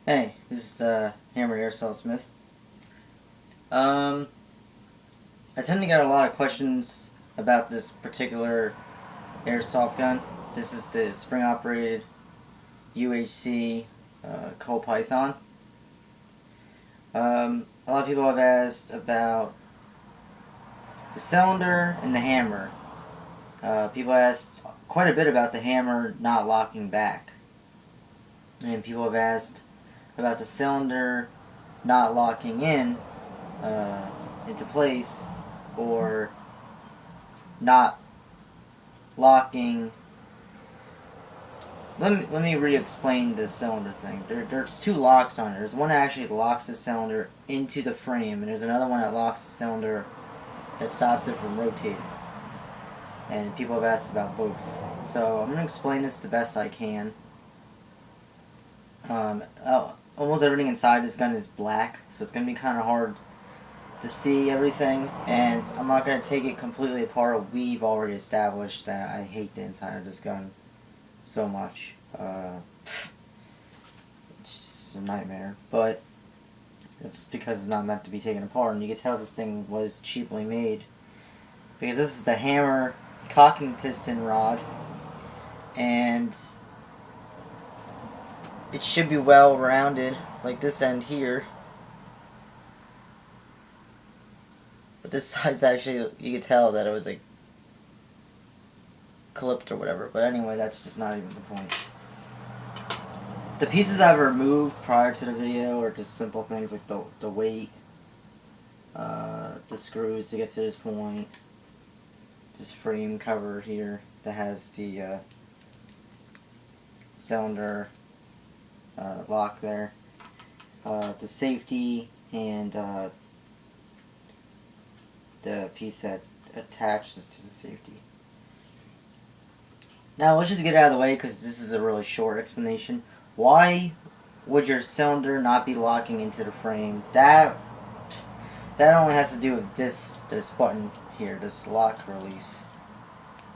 Hey, this is the Hammer Airsoft Smith. I tend to get a lot of questions about this particular airsoft gun. This is the spring-operated UHC Colt Python. A lot of people have asked about the cylinder and the hammer. People asked quite a bit about the hammer not locking back. And people have asked about the cylinder not locking into place, or not locking. Let me re-explain the cylinder thing. There's two locks on it. There's one that actually locks the cylinder into the frame, and there's another one that locks the cylinder that stops it from rotating. And people have asked about both. So I'm going to explain this the best I can. Almost everything inside this gun is black, so it's going to be kind of hard to see everything, and I'm not going to take it completely apart. We've already established that I hate the inside of this gun so much. It's just a nightmare, but it's because it's not meant to be taken apart, and you can tell this thing was cheaply made, because this is the hammer cocking piston rod, and it should be well rounded like this end here. But this side's actually, you could tell that it was like clipped or whatever. But anyway, that's just not even the point. The pieces I've removed prior to the video are just simple things like the weight, the screws to get to this point, this frame cover here that has the cylinder lock there, the safety, and the piece that attaches to the safety. Now let's just get it out of the way, because this is a really short explanation. Why would your cylinder not be locking into the frame? That only has to do with this button here, this lock release.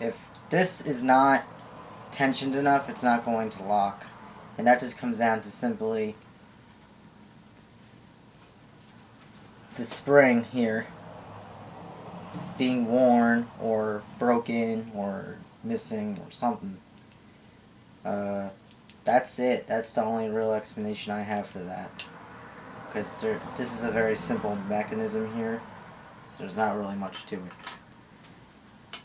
If this is not tensioned enough, it's not going to lock. And that just comes down to simply the spring here being worn or broken or missing or something. That's it. That's the only real explanation I have for that. Because this is a very simple mechanism here, so there's not really much to it.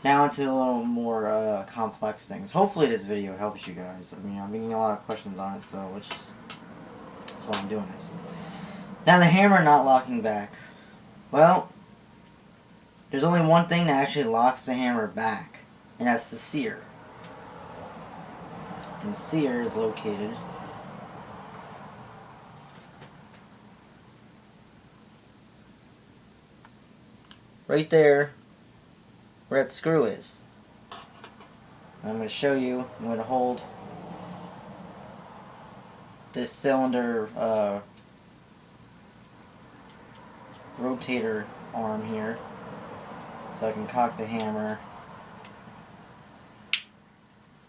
Now into a little more complex things. Hopefully this video helps you guys. I mean, I'm getting a lot of questions on it, so that's why I'm doing this. Now the hammer not locking back. Well, there's only one thing that actually locks the hammer back, and that's the sear. And the sear is located right there where that screw is. And I'm going to show you. I'm going to hold this cylinder rotator arm here, so I can cock the hammer.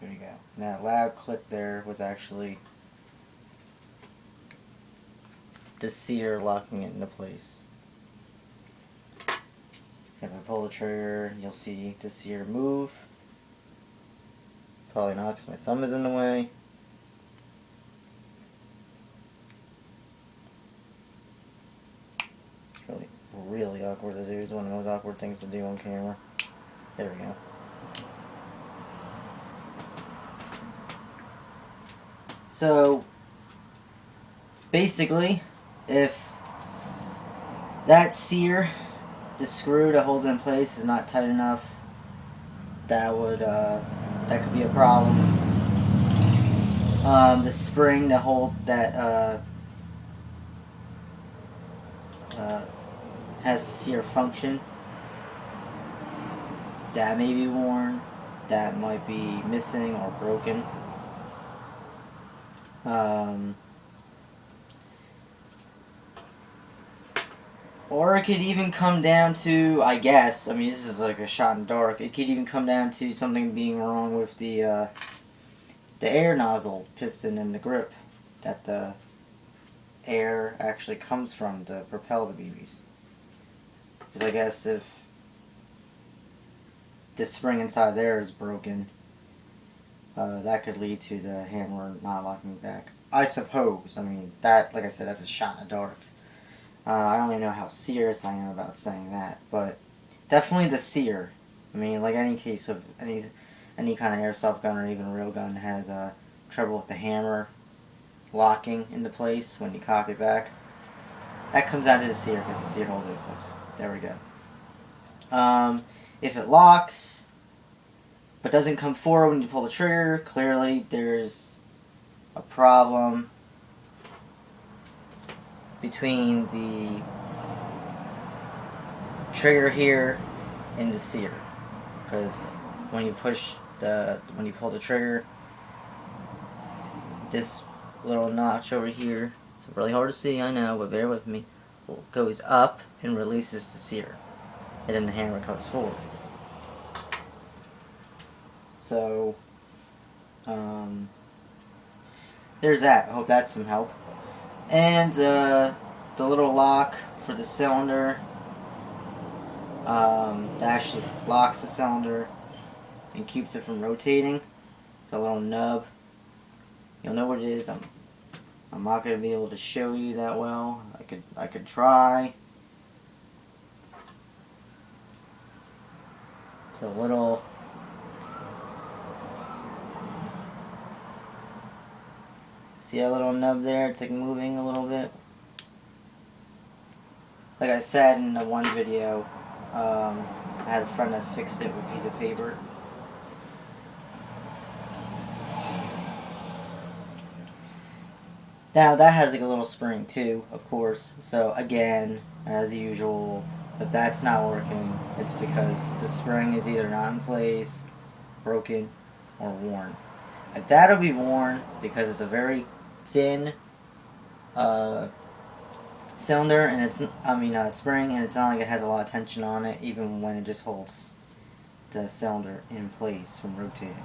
There you go. And that loud click there was actually the sear locking it into place. If I pull the trigger, you'll see the sear move. Probably not, because my thumb is in the way. It's really awkward to do. It's one of the most awkward things to do on camera. There we go. So, basically, if that sear, the screw that holds it in place, is not tight enough, that could be a problem. The spring to hold that has the sear function, that may be worn, that might be missing or broken. Or it could even come down to, I guess, I mean, this is like a shot in the dark, it could even come down to something being wrong with the air nozzle piston and the grip that the air actually comes from to propel the BBs. Because I guess if the spring inside there is broken, that could lead to the hammer not locking back. I suppose. I mean, that, like I said, that's a shot in the dark. I don't even know how serious I am about saying that, but definitely the sear. I mean, like any case of any kind of airsoft gun or even a real gun has trouble with the hammer locking into place when you cock it back. That comes down to the sear because the sear holds it in place. There we go. If it locks but doesn't come forward when you pull the trigger, clearly there's a problem between the trigger here and the sear. Because when you pull the trigger, this little notch over here, it's really hard to see, I know, but bear with me, goes up and releases the sear, and then the hammer comes forward. So, there's that. I hope that's some help. And the little lock for the cylinder, that actually locks the cylinder and keeps it from rotating. The little nub. You'll know what it is. I'm not going to be able to show you that well. I could try. It's a little. See that little nub there? It's like moving a little bit. Like I said in the one video, I had a friend that fixed it with a piece of paper. Now that has like a little spring too, of course. So again, as usual, if that's not working, it's because the spring is either not in place, broken, or worn. That'll be worn because it's a very thin cylinder, and it's spring, and it's not like it has a lot of tension on it, even when it just holds the cylinder in place from rotating.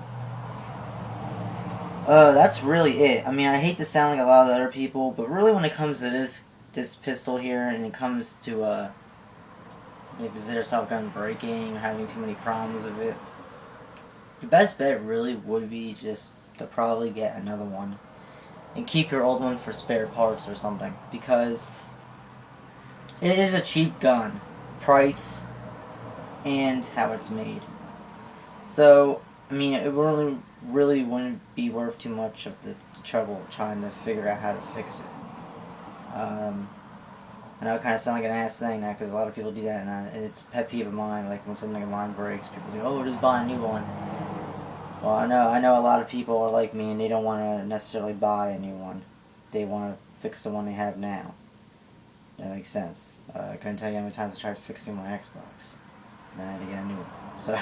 That's really it. I mean, I hate to sound like a lot of the other people, but really when it comes to this pistol here, and it comes to like this airsoft gun breaking or having too many problems with it, your best bet really would be just to probably get another one and keep your old one for spare parts or something, because it is a cheap gun, price and how it's made. So, I mean, it really wouldn't be worth too much of the trouble trying to figure out how to fix it. I know I kind of sound like an ass saying that because a lot of people do that, and it's a pet peeve of mine. Like when something of mine breaks, people go, "Oh, just buy a new one." Well, I know a lot of people are like me, and they don't want to necessarily buy a new one. They want to fix the one they have now. That makes sense. I couldn't tell you how many times I tried fixing my Xbox, and I had to get a new one. So,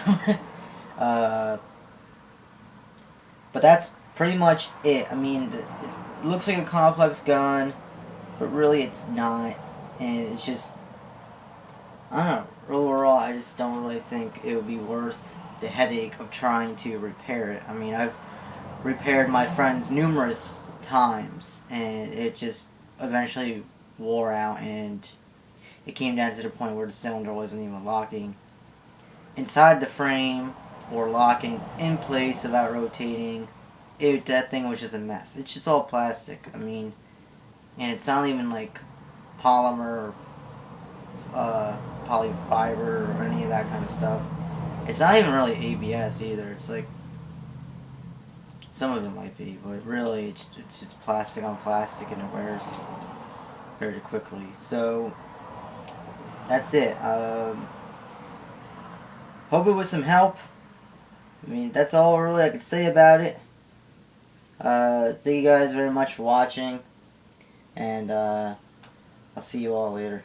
but that's pretty much it. I mean, it looks like a complex gun, but really it's not, and it's just, I don't know. Overall, I just don't really think it would be worth the headache of trying to repair it. I mean, I've repaired my friends numerous times, and it just eventually wore out, and it came down to the point where the cylinder wasn't even locking inside the frame or locking in place without rotating. That thing was just a mess. It's just all plastic. I mean, and it's not even like polymer or polyfiber or any of that kind of stuff. It's not even really ABS either. It's like, some of them might be, but really it's just plastic on plastic, and it wears very quickly. So that's it. Hope it was some help. I mean, that's all really I could say about it. Thank you guys very much for watching, and I'll see you all later.